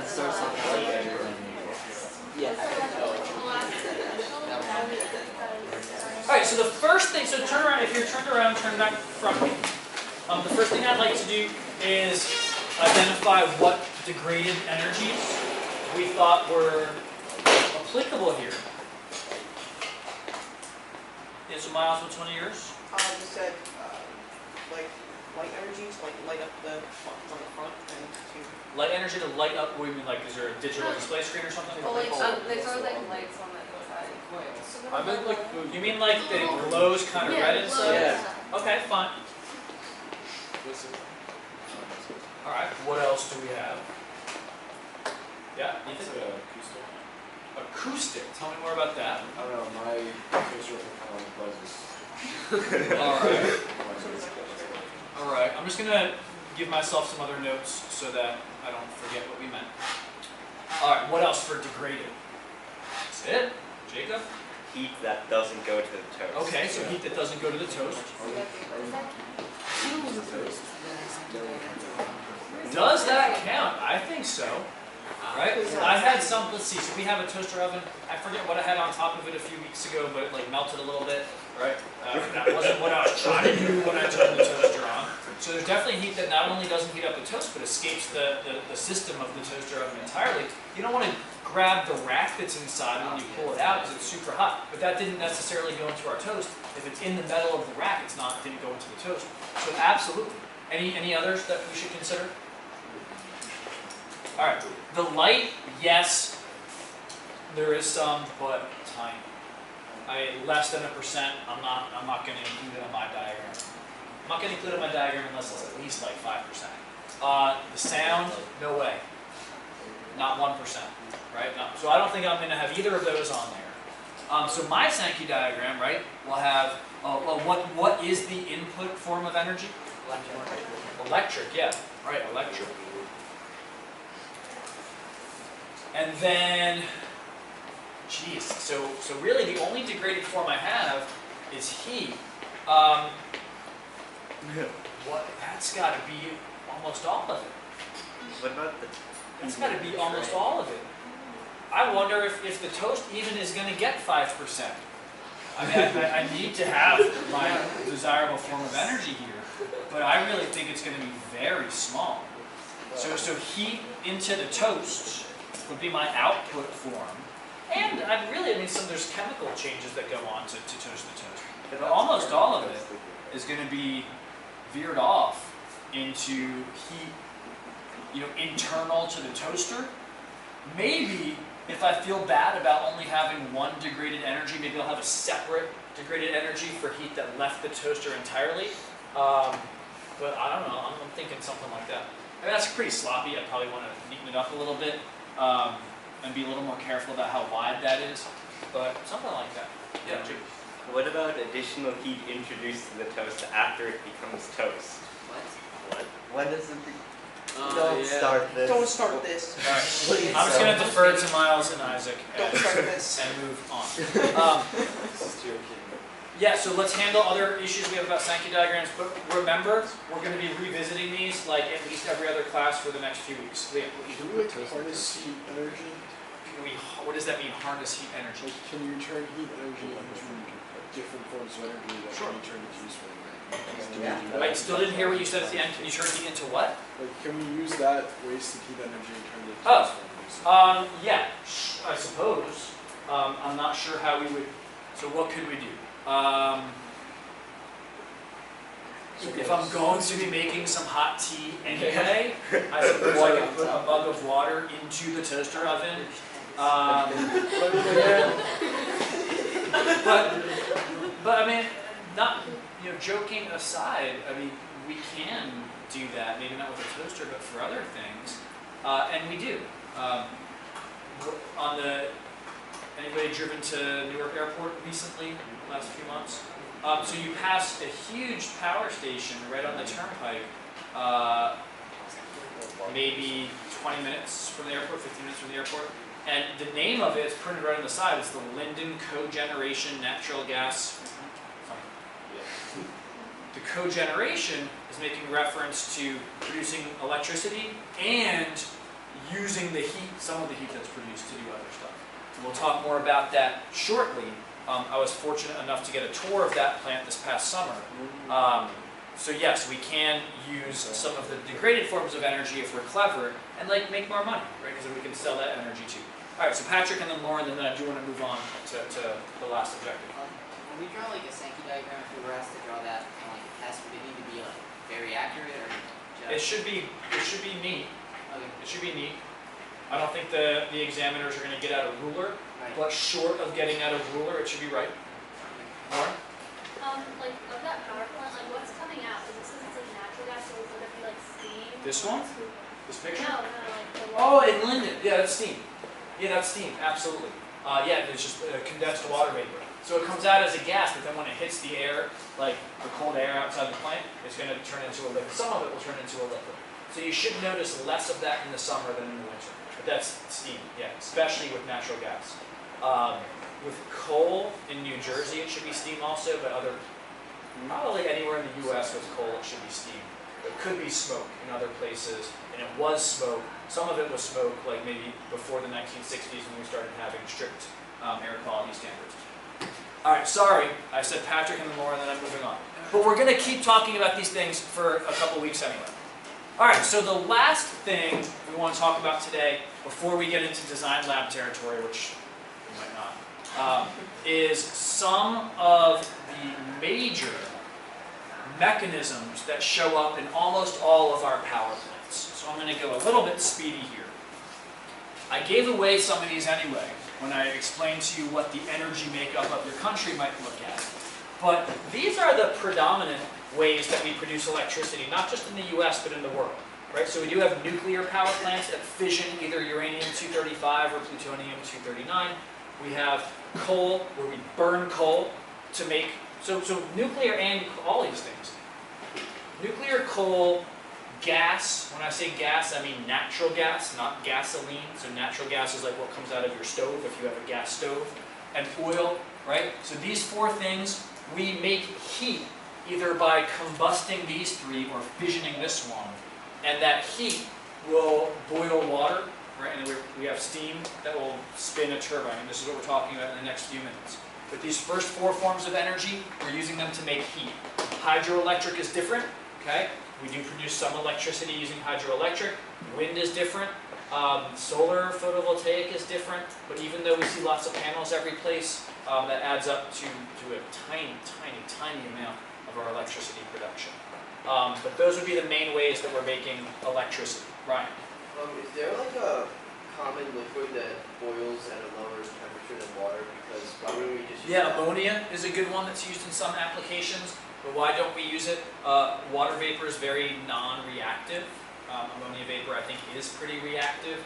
that source of light energy. Yeah. Alright, so the first thing, so turn around, if you're turned around, turn back from me. The first thing I'd like to do is identify what degraded energies we thought were applicable here. Yeah, so Miles, what's one of yours? Just said, like, light energy to like light up the buttons on the front and to... Light energy to light up, what do you mean, like, is there a digital display screen or something? Well, like, they throw like lights on the inside. I meant like You mean like that it glows kind of red inside? Yeah. Okay, fine. Alright, what else do we have? Yeah, Ethan? Acoustic. Tell me more about that. I don't know, my toaster kind of like buzzes. Alright. Alright, I'm just gonna give myself some other notes so that I don't forget what we meant. Alright, what else for degraded? That's it? Jacob? Heat that doesn't go to the toast. Okay, so heat that doesn't go to the toast. Does that count? I think so. Right? I had some, let's see, so we have a toaster oven. I forget what I had on top of it a few weeks ago, but it like melted a little bit, right? That wasn't what I was trying to do when I turned the toaster on. So there's definitely heat that not only doesn't heat up the toast, but escapes the system of the toaster oven entirely. You don't want to grab the rack that's inside when you pull it out because it's super hot. But that didn't necessarily go into our toast. If it's in the metal of the rack, didn't go into the toast. So absolutely. Any others that we should consider? All right, the light, yes, there is some, but tiny. Less than 1%. I'm not going to include it on my diagram. I'm not going to include it on my diagram unless it's at least like 5%. The sound, no way. Not 1%, right? No. So I don't think I'm going to have either of those on there. So my Sankey diagram, right, will have what is the input form of energy? Electric, yeah, right, electric. And then, geez, so really the only degraded form I have is heat. That's got to be almost all of it. What about the... That's got to be almost all of it. I wonder if the toast even is going to get 5%. I mean, I need to have my desirable form of energy here, but I really think it's going to be very small. So heat into the toast would be my output form. And there's chemical changes that go on to toast the toast. But almost all of it is going to be veered off into heat, internal to the toaster. Maybe if I feel bad about only having one degraded energy, maybe I'll have a separate degraded energy for heat that left the toaster entirely. But I don't know, I'm thinking something like that. I mean, that's pretty sloppy. I probably want to neaten it up a little bit and be a little more careful about how wide that is. But something like that. Yeah, Jake. What about additional heat introduced to the toast after it becomes toast? What? When does it be? Don't start this. Don't start this. All right. I'm just going to defer to Miles and Isaac Don't start this. and move on. Yeah, so let's handle other issues we have about Sankey diagrams. But remember, we're going to be revisiting these like at least every other class for the next few weeks. Can we harness heat energy? What does that mean, harness heat energy? Like, can you turn heat energy into different forms of energy that Sure. can be turned into useful energy? I still didn't hear what you said at the end. Can you turn heat into what? Like, can we use that wasted heat energy and turn it into Oh. useful energy? Yeah, I suppose. I'm not sure how we would. So what could we do? If I'm going to be making some hot tea anyway, I suppose I could put a mug of water into the toaster oven. But I mean, not joking aside. I mean, we can do that. Maybe not with a toaster, but for other things, and we do. Anybody driven to Newark Airport recently? Last few months. So you pass a huge power station right on the turnpike, maybe 20 minutes from the airport, 15 minutes from the airport. And the name of it is printed right on the side. It's the Linden Cogeneration Natural Gas. The cogeneration is making reference to producing electricity and using the heat, some of the heat that's produced to do other stuff. And we'll talk more about that shortly. I was fortunate enough to get a tour of that plant this past summer. So yes, we can use some of the degraded forms of energy if we're clever and like make more money, right? Because we can sell that energy too. All right, so Patrick and then Lauren, and then I do want to move on to the last objective. When we draw like a Sankey diagram, if we were asked to draw that, like, would it need to be like very accurate or It just? should be neat. Okay, It should be neat. I don't think the examiners are going to get out a ruler, right. but short of getting out a ruler, it should be right. Lauren? Like of that power plant, like what's coming out? Is this like natural gas, or would it be like steam? This one? This picture? No, like the Oh, in Linden. Yeah, that's steam. Yeah, that's steam. Absolutely. Yeah, it's just condensed water vapor. So it comes out as a gas, but then when it hits the air, like the cold air outside the plant, it's going to turn into a liquid. Some of it will turn into a liquid. So you should notice less of that in the summer than in the winter. But that's steam, yeah, especially with natural gas. With coal in New Jersey, it should be steam also, but probably anywhere in the U.S. with coal, it should be steam. It could be smoke in other places, and it was smoke. Some of it was smoke, like maybe before the 1960s when we started having strict air quality standards. All right, sorry, I said Patrick and then Laura, and then I'm moving on. But we're going to keep talking about these things for a couple weeks anyway. All right, so the last thing we want to talk about today, before we get into design lab territory, which we might not, is some of the major mechanisms that show up in almost all of our power plants. So I'm going to go a little bit speedy here. I gave away some of these anyway when I explained to you what the energy makeup of your country might look at. But these are the predominant ways that we produce electricity, not just in the US, but in the world. Right? So we do have nuclear power plants that fission either uranium-235 or plutonium-239. We have coal, where we burn coal to make, so nuclear and all these things. Nuclear, coal, gas, when I say gas, I mean natural gas, not gasoline. So natural gas is like what comes out of your stove if you have a gas stove. And oil, right? So these four things, we make heat either by combusting these three or fissioning this one. And that heat will boil water, right? And we have steam that will spin a turbine. And this is what we're talking about in the next few minutes. But these first four forms of energy, we're using them to make heat. Hydroelectric is different, okay? We do produce some electricity using hydroelectric. Wind is different. Solar photovoltaic is different. But even though we see lots of panels every place, that adds up to a tiny amount of our electricity production. But those would be the main ways that we're making electricity. Ryan? Is there like a common liquid that boils at a lower temperature than water? Because why wouldn't we just use Yeah, that? ammonia is a good one that's used in some applications. But why don't we use it? Water vapor is very non-reactive. Ammonia vapor, I think, is pretty reactive.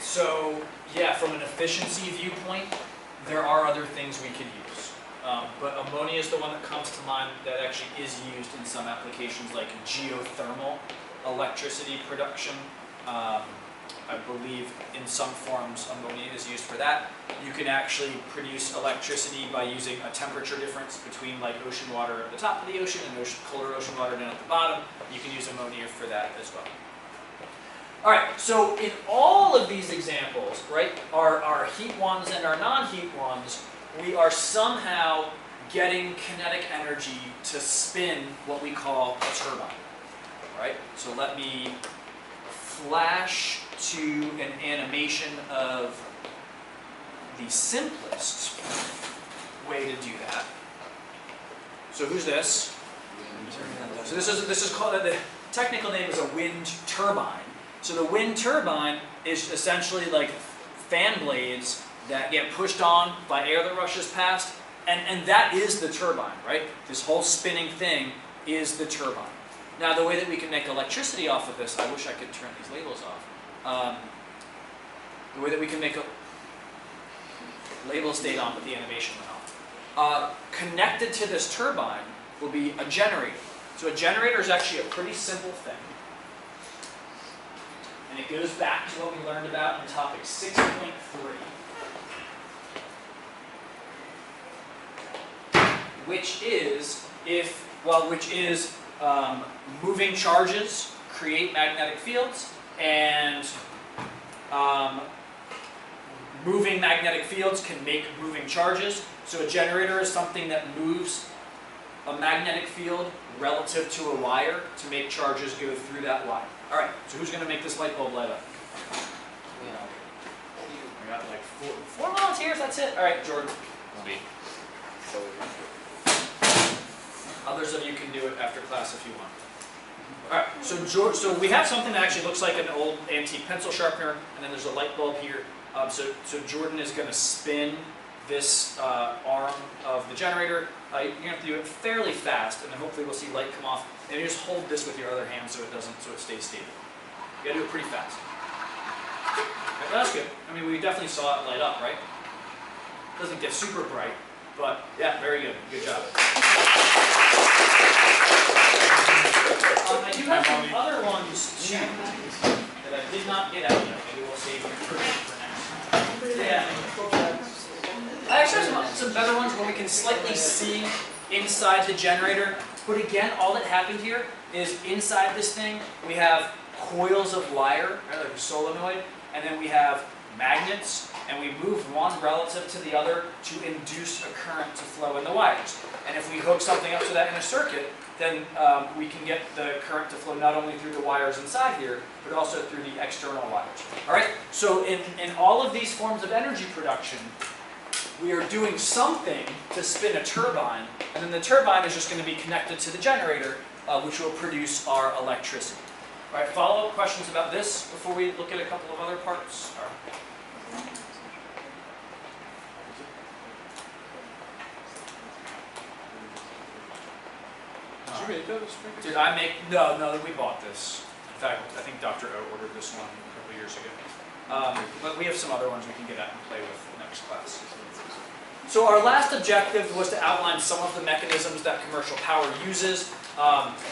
So, yeah, from an efficiency viewpoint, there are other things we could use. But ammonia is the one that comes to mind that actually is used in some applications like geothermal electricity production. I believe in some forms ammonia is used for that. You can actually produce electricity by using a temperature difference between like ocean water at the top of the ocean and colder ocean water down at the bottom. You can use ammonia for that as well. All right, so in all of these examples, right, our heat ones and our non-heat ones, we are somehow getting kinetic energy to spin what we call a turbine, right? So let me flash to an animation of the simplest way to do that. So who's this? So this is called, the technical name is a wind turbine. So the wind turbine is essentially like fan blades that get pushed on by air that rushes past, and that is the turbine, right? This whole spinning thing is the turbine. Now the way that we can make electricity off of this, I wish I could turn these labels off. The way that we can make a label stayed on, but the animation went off. Connected to this turbine will be a generator. So a generator is actually a pretty simple thing. And it goes back to what we learned about in topic 6.3. Which is moving charges create magnetic fields, and moving magnetic fields can make moving charges. So a generator is something that moves a magnetic field relative to a wire to make charges go through that wire. All right, so who's going to make this light bulb light up? You know, We got like four volunteers, that's it. All right, Jordan. So Others of you can do it after class if you want. All right, so we have something that actually looks like an old antique pencil sharpener, and then there's a light bulb here. So Jordan is going to spin this arm of the generator. You're going to have to do it fairly fast, and then hopefully we'll see light come off. And you just hold this with your other hand so it stays stable. You got to do it pretty fast. Okay, that's good. I mean, we definitely saw it light up, right? Doesn't get super bright, but yeah, very good. Good job. I do have some other ones too that I did not get out yet. Maybe we'll save them for next. Yeah. I actually have some better ones where we can slightly see inside the generator. But again, all that happened here is inside this thing we have coils of wire, right, like a solenoid, and then we have magnets, and we move one relative to the other to induce a current to flow in the wires. And if we hook something up to that in a circuit, then we can get the current to flow not only through the wires inside here, but also through the external wires. All right. So in all of these forms of energy production, we are doing something to spin a turbine, and then the turbine is just going to be connected to the generator, which will produce our electricity. All right, follow-up questions about this before we look at a couple of other parts? All right. Did you make that? Did I make? No, we bought this. In fact, I think Dr. O ordered this one a couple years ago. But we have some other ones we can get out and play with next class. So our last objective was to outline some of the mechanisms that commercial power uses.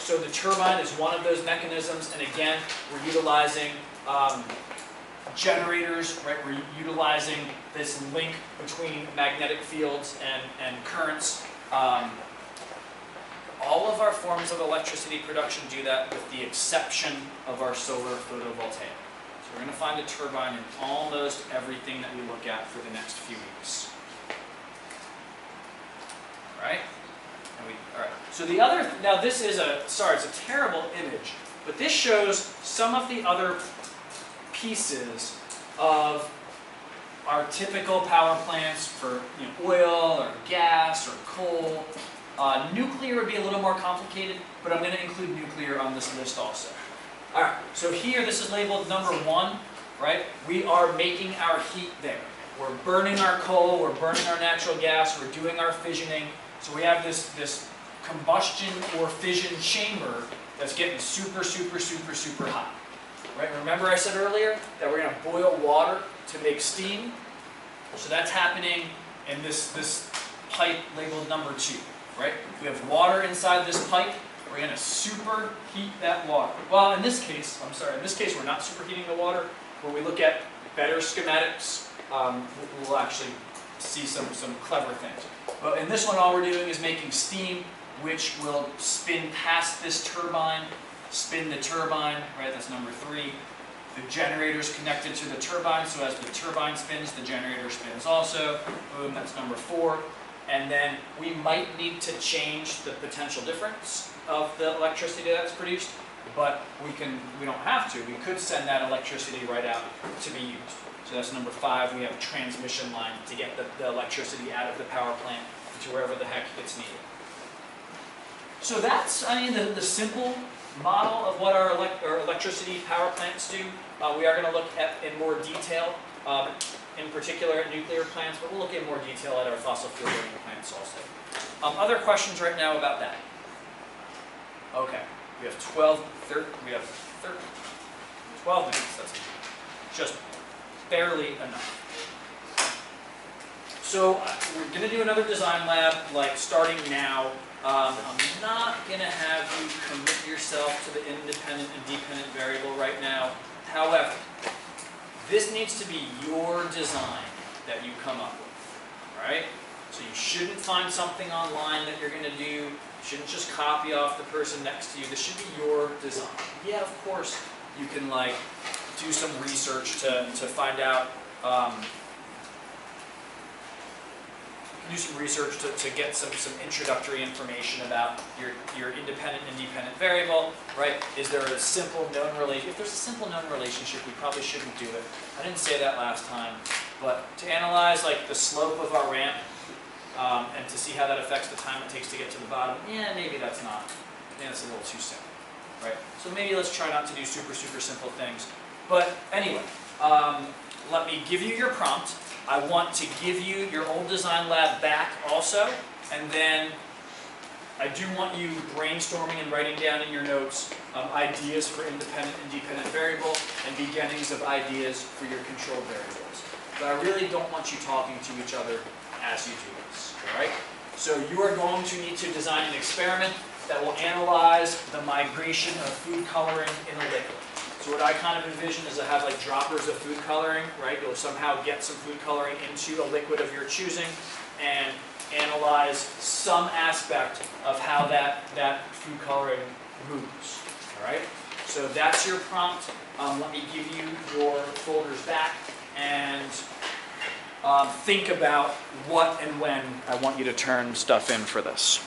So the turbine is one of those mechanisms, and again, we're utilizing generators, right? We're utilizing this link between magnetic fields and currents. All of our forms of electricity production do that with the exception of our solar photovoltaic. So we're going to find a turbine in almost everything that we look at for the next few weeks. Right? All right. So the other, now this is it's a terrible image, but this shows some of the other pieces of our typical power plants for oil or gas or coal. Nuclear would be a little more complicated, but I'm going to include nuclear on this list also. All right. So here, this is labeled number 1, right? We are making our heat there. We're burning our coal. We're burning our natural gas. We're doing our fissioning. So we have this combustion or fission chamber that's getting super, super, super, super hot. Right? Remember I said earlier that we're going to boil water to make steam? So that's happening in this pipe labeled number 2. Right? We have water inside this pipe. We're going to superheat that water. Well, in this case, we're not superheating the water. When we look at better schematics, we'll actually see some clever things. But in this one, all we're doing is making steam, which will spin past this turbine, spin the turbine, right? That's number 3. The generator is connected to the turbine, so as the turbine spins, the generator spins also. Boom, that's number 4. And then we might need to change the potential difference of the electricity that's produced, but we don't have to. We could send that electricity right out to be used. So that's number 5. We have a transmission line to get the electricity out of the power plant to wherever the heck it's needed. So that's, the simple model of what our electricity power plants do. We are going to look at in more detail, in particular at nuclear plants, but we'll look in more detail at our fossil fuel burning plants also. Other questions right now about that? Okay, we have 12 minutes. That's just barely enough. So we're going to do another design lab, like starting now. I'm not going to have you commit yourself to the independent and dependent variable right now. However, this needs to be your design that you come up with, right? So you shouldn't find something online that you're going to do. You shouldn't just copy off the person next to you. This should be your design. Yeah, of course, you can do some research to find out, do some research to get some introductory information about your independent and dependent variable, right? Is there a simple known relation? If there's a simple known relationship, we probably shouldn't do it. I didn't say that last time, but to analyze like the slope of our ramp and to see how that affects the time it takes to get to the bottom, yeah, maybe that's not. Yeah, that's a little too simple, right? So maybe let's try not to do super simple things. But anyway, let me give you your prompt. I want to give you your old design lab back also, and then I do want you brainstorming and writing down in your notes ideas for independent and dependent variable and beginnings of ideas for your control variables. But I really don't want you talking to each other as you do this, all right? So you are going to need to design an experiment that will analyze the migration of food coloring in a liquid. So what I kind of envision is I have like droppers of food coloring, right? You'll somehow get some food coloring into a liquid of your choosing and analyze some aspect of how that food coloring moves, all right? So that's your prompt. Let me give you your folders back and think about what and when I want you to turn stuff in for this.